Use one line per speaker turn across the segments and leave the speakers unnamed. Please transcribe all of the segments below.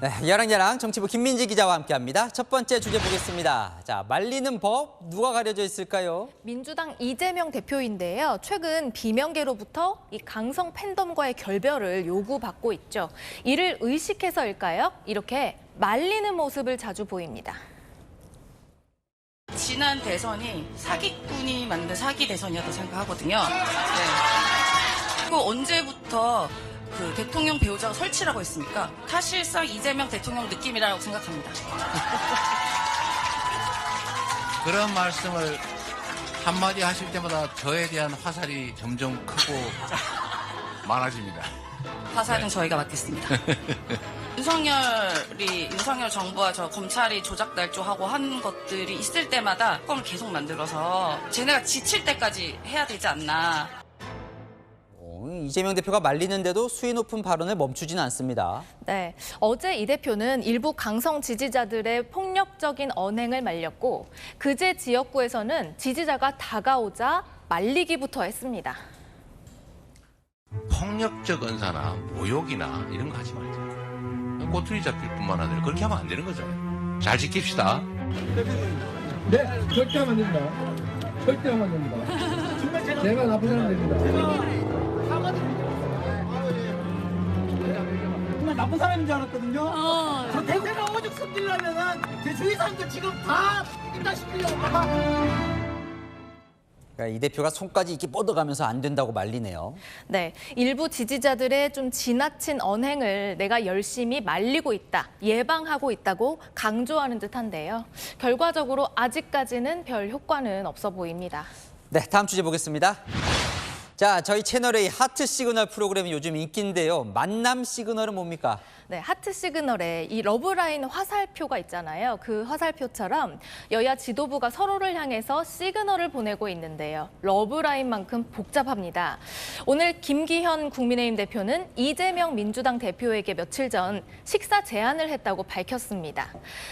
네, 야랑야랑 정치부 김민지 기자와 함께합니다. 첫 번째 주제 보겠습니다. 자, 말리는 법 누가 가려져 있을까요?
민주당 이재명 대표인데요. 최근 비명계로부터 이 강성 팬덤과의 결별을 요구받고 있죠. 이를 의식해서일까요? 이렇게 말리는 모습을 자주 보입니다.
지난 대선이 사기꾼이 만든 사기 대선이었다고 생각하거든요. 네. 그리고 언제부터 그 대통령 배우자가 설치라고 했습니까? 사실상 이재명 대통령 느낌이라고 생각합니다.
그런 말씀을 한마디 하실 때마다 저에 대한 화살이 점점 크고 많아집니다.
화살은 저희가 맡겠습니다. 윤석열 정부와 저 검찰이 조작 날조하고 한 것들이 있을 때마다 껌을 계속 만들어서 쟤네가 지칠 때까지 해야 되지 않나.
이재명 대표가 말리는데도 수위 높은 발언을 멈추지는 않습니다.
네, 어제 이 대표는 일부 강성 지지자들의 폭력적인 언행을 말렸고 그제 지역구에서는 지지자가 다가오자 말리기부터 했습니다.
폭력적 언사나 모욕이나 이런 거 하지 말자. 꼬투리 잡힐 뿐만 아니라 그렇게 하면 안 되는 거잖아요. 잘 지킵시다.
네, 절대 하면 안 됩니다. 절대 하면 안 됩니다. 제가 나쁜 사람 됩니다.
정말 나쁜 사람인 줄 알았거든요. 저 대세가 오죽 승질나면은 제 주위 사람들 지금 다 끝나시키려고 막.
그러니까 이 대표가 손까지 이렇게 뻗어가면서 안 된다고 말리네요.
네, 일부 지지자들의 좀 지나친 언행을 내가 열심히 말리고 있다, 예방하고 있다고 강조하는 듯한데요. 결과적으로 아직까지는 별 효과는 없어 보입니다.
네, 다음 주제 보겠습니다. 자, 저희 채널의 하트 시그널 프로그램이 요즘 인기인데요. 만남 시그널은 뭡니까?
네, 하트 시그널에 이 러브라인 화살표가 있잖아요. 그 화살표처럼 여야 지도부가 서로를 향해서 시그널을 보내고 있는데요. 러브라인만큼 복잡합니다. 오늘 김기현 국민의힘 대표는 이재명 민주당 대표에게 며칠 전 식사 제안을 했다고 밝혔습니다.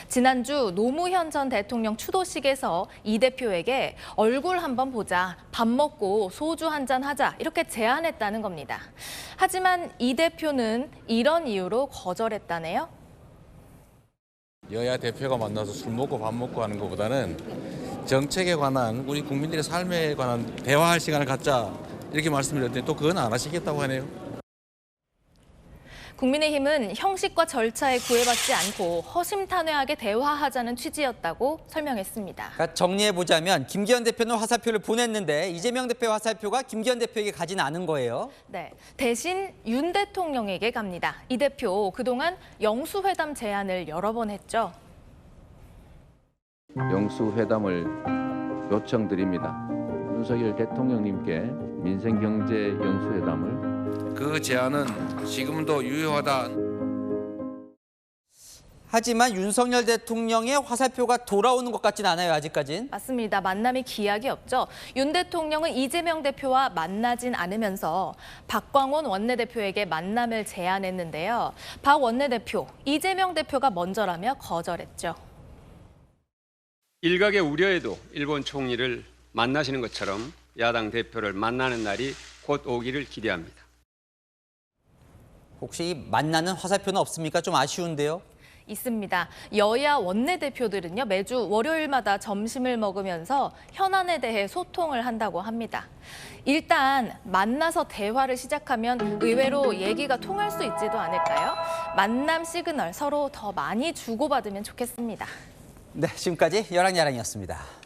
지난주 노무현 전 대통령 추도식에서 이 대표에게 얼굴 한번 보자, 밥 먹고 소주 한잔 하자 이렇게 제안했다는 겁니다. 하지만 이 대표는 이런 이유로 거절했다네요.
여야 대표가 만나서 술 먹고 밥 먹고 하는 것보다는 정책에 관한 우리 국민들의 삶에 관한 대화할 시간을 갖자 이렇게 말씀드렸더니 또 그건 안 하시겠다고 하네요.
국민의힘은 형식과 절차에 구애받지 않고 허심탄회하게 대화하자는 취지였다고 설명했습니다.
그러니까 정리해보자면 김기현 대표는 화살표를 보냈는데 이재명 대표의 화살표가 김기현 대표에게 가진 않은 거예요.
네, 대신 윤 대통령에게 갑니다. 이 대표 그동안 영수회담 제안을 여러 번 했죠.
영수회담을 요청드립니다. 윤석열 대통령님께 민생경제 영수회담을
그 제안은 지금도 유효하다.
하지만 윤석열 대통령의 화살표가 돌아오는 것 같진 않아요, 아직까진.
맞습니다. 만남이 기약이 없죠. 윤 대통령은 이재명 대표와 만나진 않으면서 박광원 원내대표에게 만남을 제안했는데요. 박 원내대표, 이재명 대표가 먼저라며 거절했죠.
일각의 우려에도 일본 총리를 만나시는 것처럼 야당 대표를 만나는 날이 곧 오기를 기대합니다.
혹시 만나는 화살표는 없습니까? 좀 아쉬운데요.
있습니다. 여야 원내대표들은요, 매주 월요일마다 점심을 먹으면서 현안에 대해 소통을 한다고 합니다. 일단 만나서 대화를 시작하면 의외로 얘기가 통할 수 있지도 않을까요? 만남 시그널 서로 더 많이 주고받으면 좋겠습니다.
네, 지금까지 여랑야랑이었습니다.